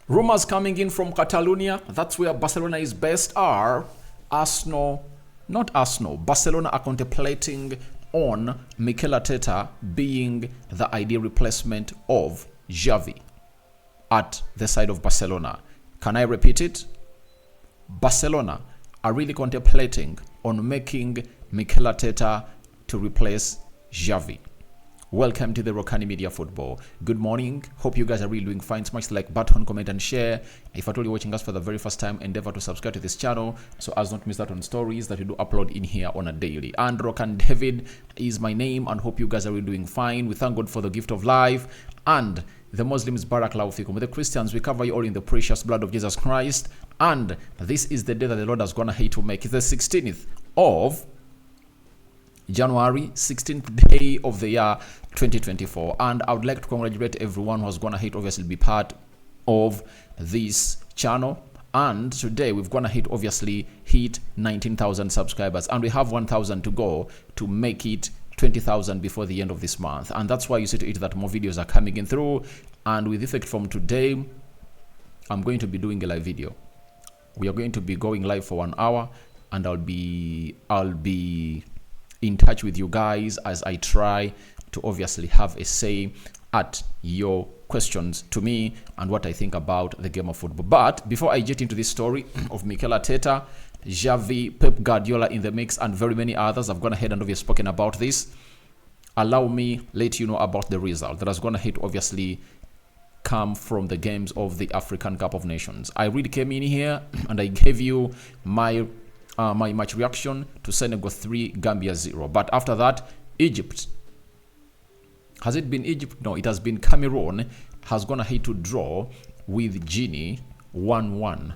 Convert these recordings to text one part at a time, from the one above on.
Rumors coming in from Catalonia, that's where Barcelona is based, are Barcelona are contemplating on Mikel Arteta being the ideal replacement of Xavi at the side of Barcelona. Can I repeat it? Barcelona are really contemplating on making Mikel Arteta to replace Xavi. Welcome to the Rokani Media Football. Good morning. Hope you guys are really doing fine. Smash the like button, comment and share. If at all you're watching us for the very first time, endeavor to subscribe to this channel so as not miss out on stories that we do upload in here on a daily. And Rokani David is my name, and hope you guys are really doing fine. We thank God for the gift of life. And the Muslims, Barakallahu fikum. With the Christians, we cover you all in the precious blood of Jesus Christ. And this is the day that the Lord has gone ahead to make. It's the 16th of January, 16th day of the year 2024, and I would like to congratulate everyone who has gone ahead obviously be part of this channel. And today we've gone ahead obviously hit 19,000 subscribers, and we have 1,000 to go to make it 20,000 before the end of this month. And that's why you see to it that more videos are coming in through. And with effect from today, I'm going to be doing a live video. We are going to be going live for 1 hour, and I'll be in touch with you guys as I try to obviously have a say at your questions to me and what I think about the game of football. But before I get into this story of Mikel Arteta, Xavi, Pep Guardiola in the mix, and very many others, I've gone ahead and obviously spoken about this. Allow me let you know about the result that has gone ahead obviously come from the games of the African Cup of Nations. I really came in here and I gave you my match reaction to Senegal 3, Gambia 0. But after that, Egypt. Has it been Egypt? No, it has been Cameroon. Has gone ahead to draw with Guinea 1-1.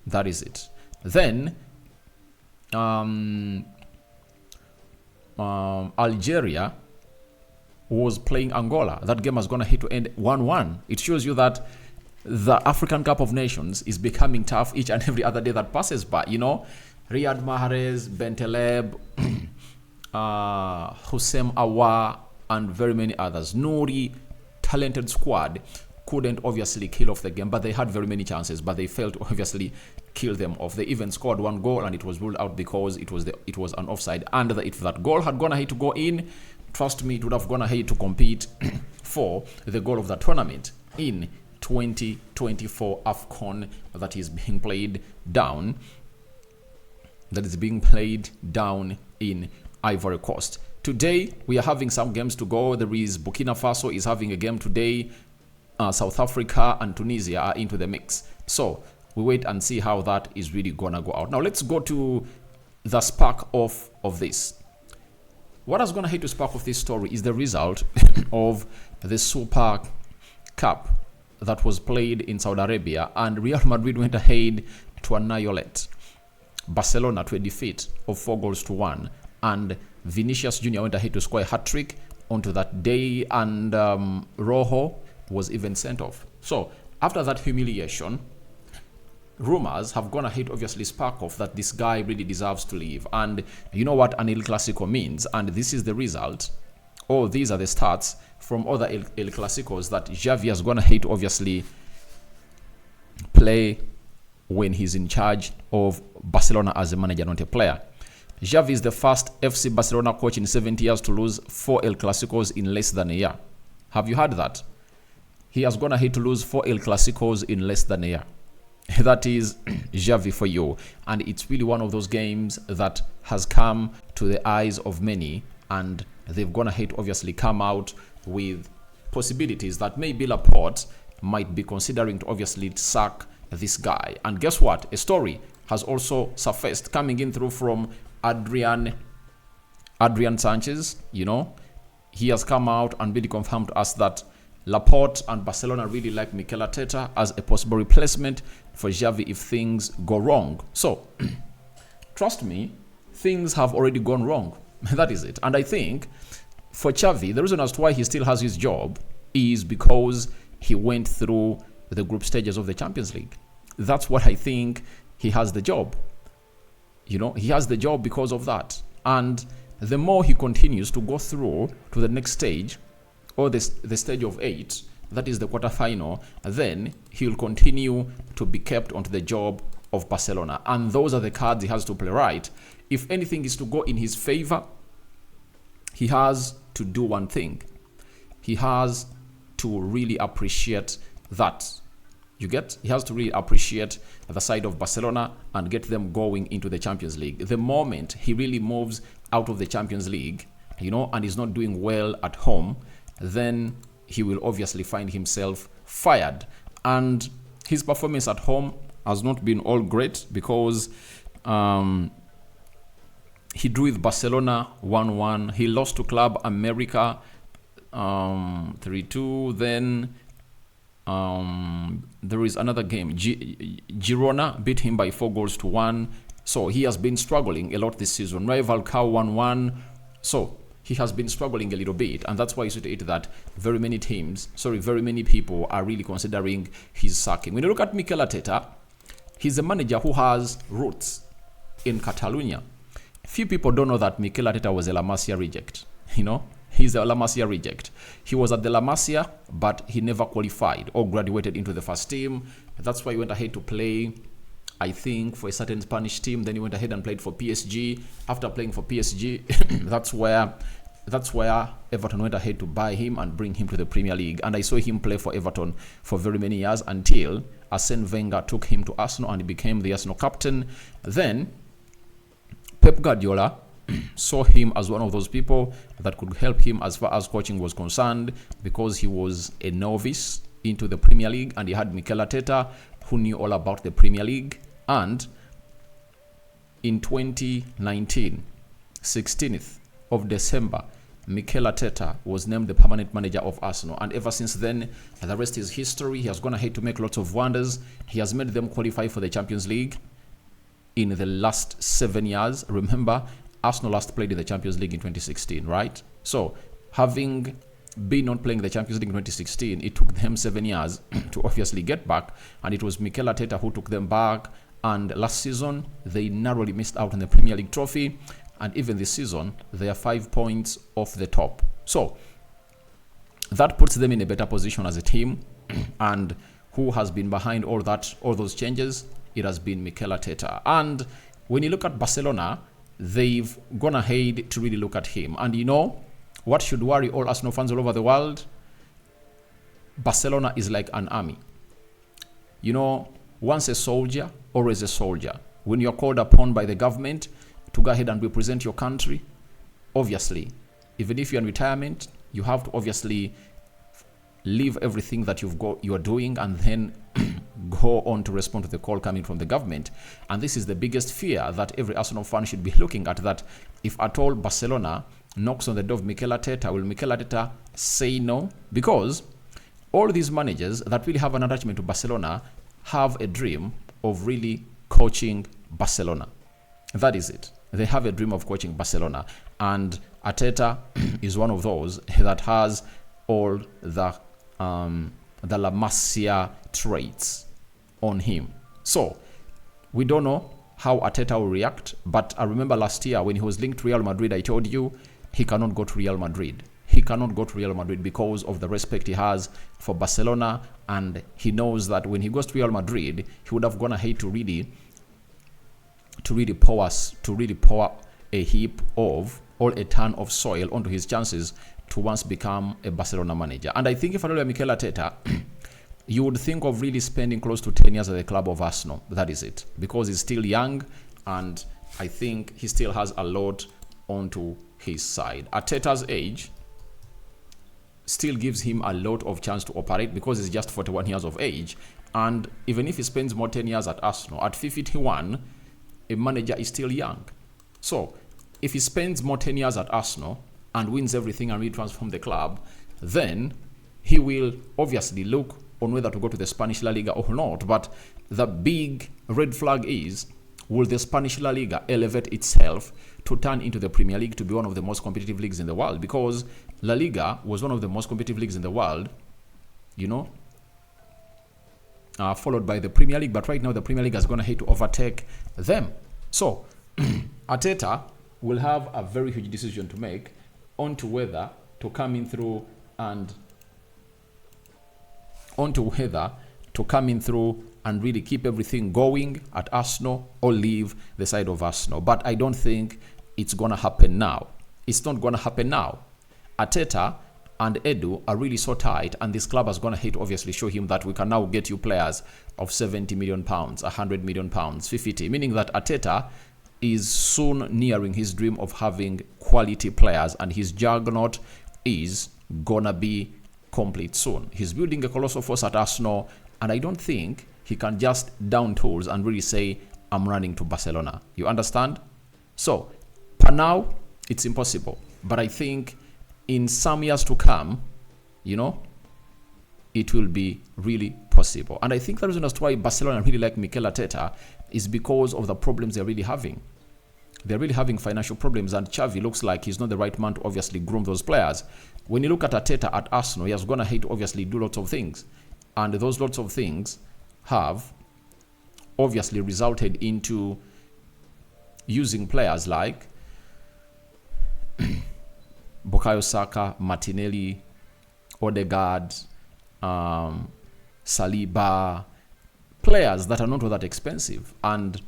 That is it. Then Algeria was playing Angola. That game has gone ahead to end 1-1. It shows you that the African Cup of Nations is becoming tough each and every other day that passes by. You know, Riyad Mahrez, Bentaleb, Houssem Aouar, and very many others. Nouri, talented squad, couldn't obviously kill off the game, but they had very many chances, but they failed to obviously kill them off. They even scored 1 goal, and it was ruled out because it was an offside. And if that goal had gone ahead to go in, trust me, it would have gone ahead to compete for the goal of the tournament in 2024 AFCON that is being played down. That is being played down in Ivory Coast. Today, we are having some games to go. There is Burkina Faso is having a game today. South Africa and Tunisia are into the mix. So, we wait and see how that is really going to go out. Now, let's go to the spark of this. What has gone ahead to spark of this story is the result of the Super Cup that was played in Saudi Arabia, and Real Madrid went ahead to annihilate Barcelona to a defeat of 4-1, and Vinicius Jr. went ahead to score a hat-trick onto that day, and Rojo was even sent off. So after that humiliation, rumors have gone ahead obviously spark off that this guy really deserves to leave. And you know what an El Clasico means, and this is the result. Oh, these are the stats from other El Clasicos that Xavi has gone ahead to obviously play when he's in charge of Barcelona as a manager, not a player. Xavi is the first FC Barcelona coach in 70 years to lose 4 El Clasicos in less than a year. Have you heard that? He has gone ahead to lose 4 El Clasicos in less than a year. That is Xavi for you. And it's really one of those games that has come to the eyes of many, and they've gone ahead to obviously come out with possibilities that maybe Laporte might be considering to obviously sack this guy. And guess what? A story has also surfaced coming in through from Adrian Sanchez. You know, he has come out and really confirmed to us that Laporte and Barcelona really like Mikel Arteta as a possible replacement for Xavi if things go wrong. So, trust me, things have already gone wrong. That is it. And I think for Xavi, the reason as to why he still has his job is because he went through the group stages of the Champions League. That's what I think he has the job. You know, he has the job because of that. And the more he continues to go through to the next stage, or the stage of 8, that is the quarterfinal, then he'll continue to be kept onto the job of Barcelona. And those are the cards he has to play, right? If anything is to go in his favor, he has to do one thing. He has to really appreciate that. You get? He has to really appreciate the side of Barcelona and get them going into the Champions League. The moment he really moves out of the Champions League, and is not doing well at home, then he will obviously find himself fired. And his performance at home has not been all great because he drew with Barcelona 1-1. He lost to Club America 3-2. Then there is another game. Girona beat him by 4-1. So he has been struggling a lot this season. Rival Cow 1-1. So he has been struggling a little bit, and that's why you see that very many people are really considering his sacking. When you look at Mikel Arteta, he's a manager who has roots in Catalonia. Few people don't know that Mikel Arteta was a La Masia reject. He's a La Masia reject. He was at the La Masia, but he never qualified or graduated into the first team. That's why he went ahead to play, I think, for a certain Spanish team. Then he went ahead and played for PSG. After playing for PSG, that's where Everton went ahead to buy him and bring him to the Premier League. And I saw him play for Everton for very many years until Arsene Wenger took him to Arsenal and he became the Arsenal captain. Then Pep Guardiola saw him as one of those people that could help him as far as coaching was concerned, because he was a novice into the Premier League and he had Mikel Arteta who knew all about the Premier League. And in 2019, 16th of December, Mikel Arteta was named the permanent manager of Arsenal. And ever since then, the rest is history. He has gone ahead to make lots of wonders. He has made them qualify for the Champions League in the last 7 years. Remember, Arsenal last played in the Champions League in 2016, right? So, having been not playing the Champions League in 2016, it took them 7 years to obviously get back. And it was Mikel Arteta who took them back. And last season, they narrowly missed out on the Premier League trophy. And even this season, they are 5 points off the top. So that puts them in a better position as a team. And who has been behind all those changes? It has been Mikel Arteta. And when you look at Barcelona, they've gone ahead to really look at him. And what should worry all Arsenal fans all over the world? Barcelona is like an army. Once a soldier, always a soldier. When you're called upon by the government to go ahead and represent your country, obviously, even if you're in retirement, you have to obviously leave everything that you're doing and then go on to respond to the call coming from the government. And this is the biggest fear that every Arsenal fan should be looking at, that if at all Barcelona knocks on the door of Mikel Arteta, will Mikel Arteta say no? Because all these managers that really have an attachment to Barcelona have a dream of really coaching Barcelona. That is it. They have a dream of coaching Barcelona. And Arteta is one of those that has all the La Masia traits on him. So we don't know how Arteta will react, but I remember last year when he was linked to Real Madrid, I told you he cannot go to Real Madrid. He cannot go to Real Madrid because of the respect he has for Barcelona, and he knows that when he goes to Real Madrid, he would have gone ahead to really pour a heap of or a ton of soil onto his chances to once become a Barcelona manager. And I think if I were Mikel Arteta, you would think of really spending close to 10 years at the club of Arsenal. That is it. Because he's still young, and I think he still has a lot onto his side. Arteta's age still gives him a lot of chance to operate because he's just 41 years of age. And even if he spends more 10 years at Arsenal, at 51, a manager is still young. So if he spends more 10 years at Arsenal and wins everything and retransforms the club, then he will obviously look on whether to go to the Spanish La Liga or not. But the big red flag is, will the Spanish La Liga elevate itself to turn into the Premier League to be one of the most competitive leagues in the world? Because La Liga was one of the most competitive leagues in the world, followed by the Premier League. But right now, the Premier League is going to hate to overtake them. So Arteta will have a very huge decision to make on to whether to come in through and onto whether to come in through and really keep everything going at Arsenal or leave the side of Arsenal. But I don't think it's going to happen now. It's not going to happen now. Arteta and Edu are really so tight, and this club is going to hate to obviously show him that we can now get you players of 70 million pounds, 100 million pounds, 50, meaning that Arteta is soon nearing his dream of having quality players, and his juggernaut is gonna be complete soon. He's building a colossal force at Arsenal, and I don't think he can just down tools and really say, I'm running to Barcelona. You understand? So, for now, it's impossible. But I think in some years to come, you know, it will be really possible. And I think the reason as to why Barcelona really like Mikel Arteta is because of the problems they're really having. They're really having financial problems, and Xavi looks like he's not the right man to obviously groom those players. When you look at Arteta at Arsenal, he has gone ahead to obviously do lots of things. And those lots of things have obviously resulted into using players like Bukayo Saka, Martinelli, Odegaard, Saliba, players that are not all that expensive. And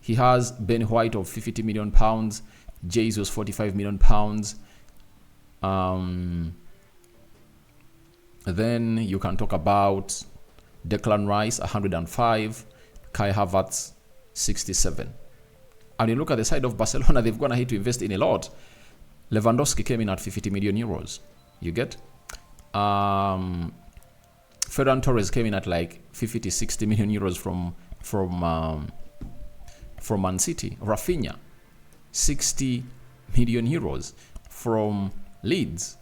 he has Ben White of 50 million pounds, Jesus 45 million pounds. Then you can talk about Declan Rice 105, Kai Havertz 67. And you look at the side of Barcelona, they've gone ahead to invest in a lot. Lewandowski came in at 50 million euros. You get? Ferran Torres came in at like 50 to 60 million euros from Man City. Rafinha, 60 million euros from Leeds.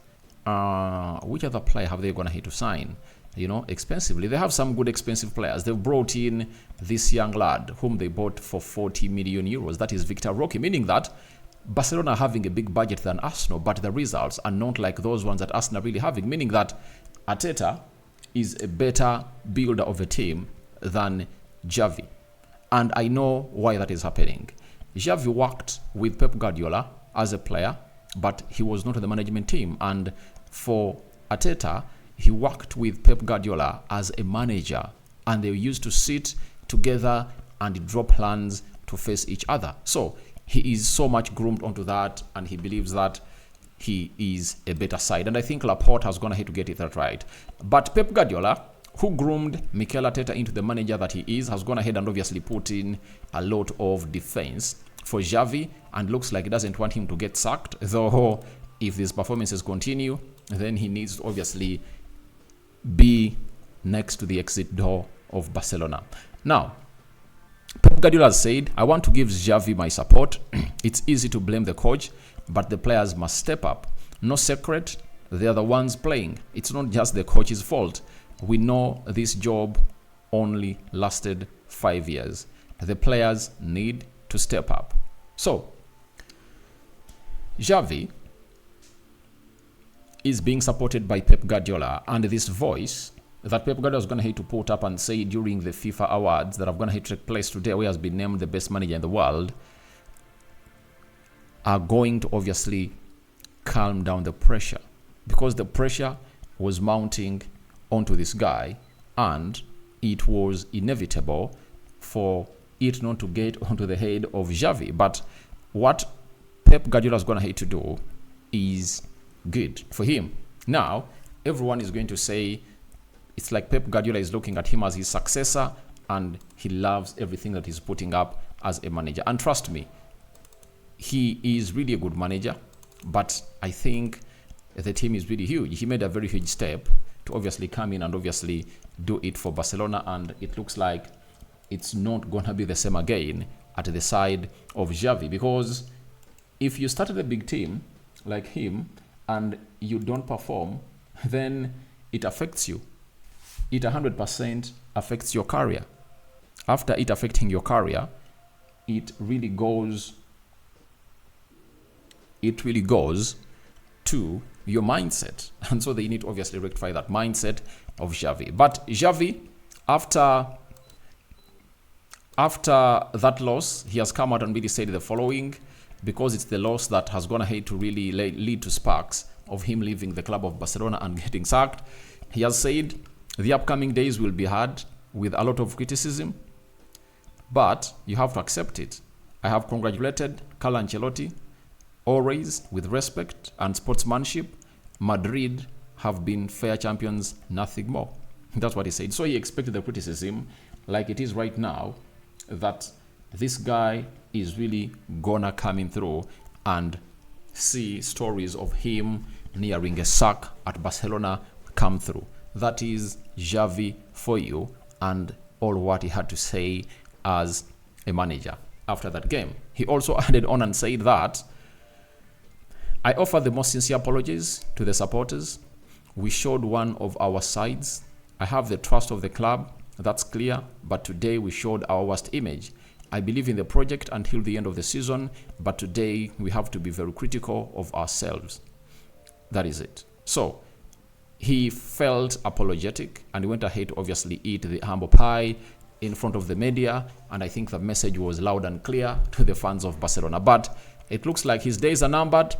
Which other player have they gone ahead to sign? You know, expensively. They have some good expensive players. They've brought in this young lad whom they bought for 40 million euros. That is Victor Roque, meaning that Barcelona are having a big budget than Arsenal, but the results are not like those ones that Arsenal are really having, meaning that Arteta is a better builder of a team than Xavi. And I know why that is happening. Xavi worked with Pep Guardiola as a player, but he was not on the management team. And for Arteta, he worked with Pep Guardiola as a manager, and they used to sit together and draw plans to face each other. So he is so much groomed onto that, and he believes that he is a better side. And I think Laporte has gone ahead to get it that right. But Pep Guardiola, who groomed Mikel Arteta into the manager that he is, has gone ahead and obviously put in a lot of defense for Xavi, and looks like he doesn't want him to get sacked. Though if these performances continue, then he needs to obviously be next to the exit door of Barcelona. Now, Pep Guardiola has said, I want to give Xavi my support. It's easy to blame the coach, but the players must step up. No secret, they are the ones playing. It's not just the coach's fault. We know this job only lasted 5 years. The players need to step up. So, Xavi is being supported by Pep Guardiola, and this voice that Pep Guardiola is going to have to put up and say during the FIFA awards that are going to have to take place today, where he has been named the best manager in the world, are going to obviously calm down the pressure, because the pressure was mounting onto this guy, and it was inevitable for it not to get onto the head of Xavi. But what Pep Guardiola is going to have to do is good for him. Now, everyone is going to say it's like Pep Guardiola is looking at him as his successor, and he loves everything that he's putting up as a manager. And trust me, he is really a good manager, but I think the team is really huge. He made a very huge step to obviously come in and obviously do it for Barcelona, and it looks like it's not going to be the same again at the side of Xavi, because if you started a big team like him and you don't perform, then it affects you. It 100% affects your career. After it affecting your career, it really goes to your mindset. And so they need to obviously rectify that mindset of Xavi. But Xavi, after that loss, he has come out and really said the following, because it's the loss that has gone ahead to really lead to sparks of him leaving the club of Barcelona and getting sacked. He has said The upcoming days will be hard with a lot of criticism, but you have to accept it. I have congratulated Carlo Ancelotti, always with respect and sportsmanship. Madrid have been fair champions, nothing more. That's what he said. So he expected the criticism, like it is right now, that this guy is really gonna come in through and see stories of him nearing a sack at Barcelona come through. That is Xavi for you, and all what he had to say as a manager after that game. He also added on and said that, I offer the most sincere apologies to the supporters. We showed one of our sides. I have the trust of the club, that's clear, but today we showed our worst image. I believe in the project until the end of the season, but today we have to be very critical of ourselves. That is it. So he felt apologetic and he went ahead to obviously eat the humble pie in front of the media, and I think the message was loud and clear to the fans of Barcelona. But it looks like his days are numbered.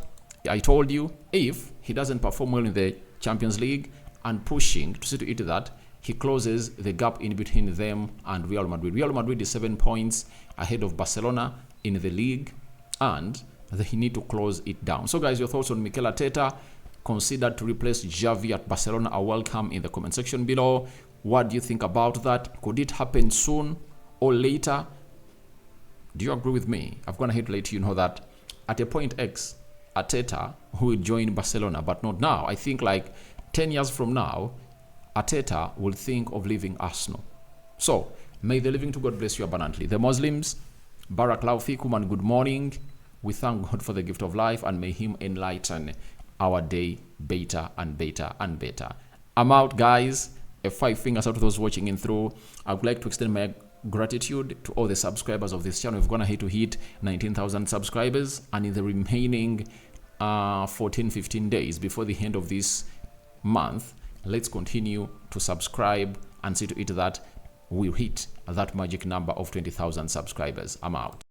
I told you, if he doesn't perform well in the Champions League and pushing to see to it that he closes the gap in between them and Real Madrid. Real Madrid is 7 points ahead of Barcelona in the league, and they need to close it down. So guys, your thoughts on Mikel Arteta considered to replace Xavi at Barcelona are welcome in the comment section below. What do you think about that? Could it happen soon or later? Do you agree with me? I've gone ahead to let you know that at a point X, Arteta will join Barcelona, but not now. I think like 10 years from now, Arteta will think of leaving Arsenal. So, may the living to God bless you abundantly. The Muslims, Barakallahu fikum and good morning. We thank God for the gift of life and may Him enlighten our day better and better and better. I'm out, guys. A 5 fingers out to those watching in through. I would like to extend my gratitude to all the subscribers of this channel. We've gone ahead to hit 19,000 subscribers, and in the remaining 14-15 days before the end of this month, let's continue to subscribe and see to it that we hit that magic number of 20,000 subscribers. I'm out.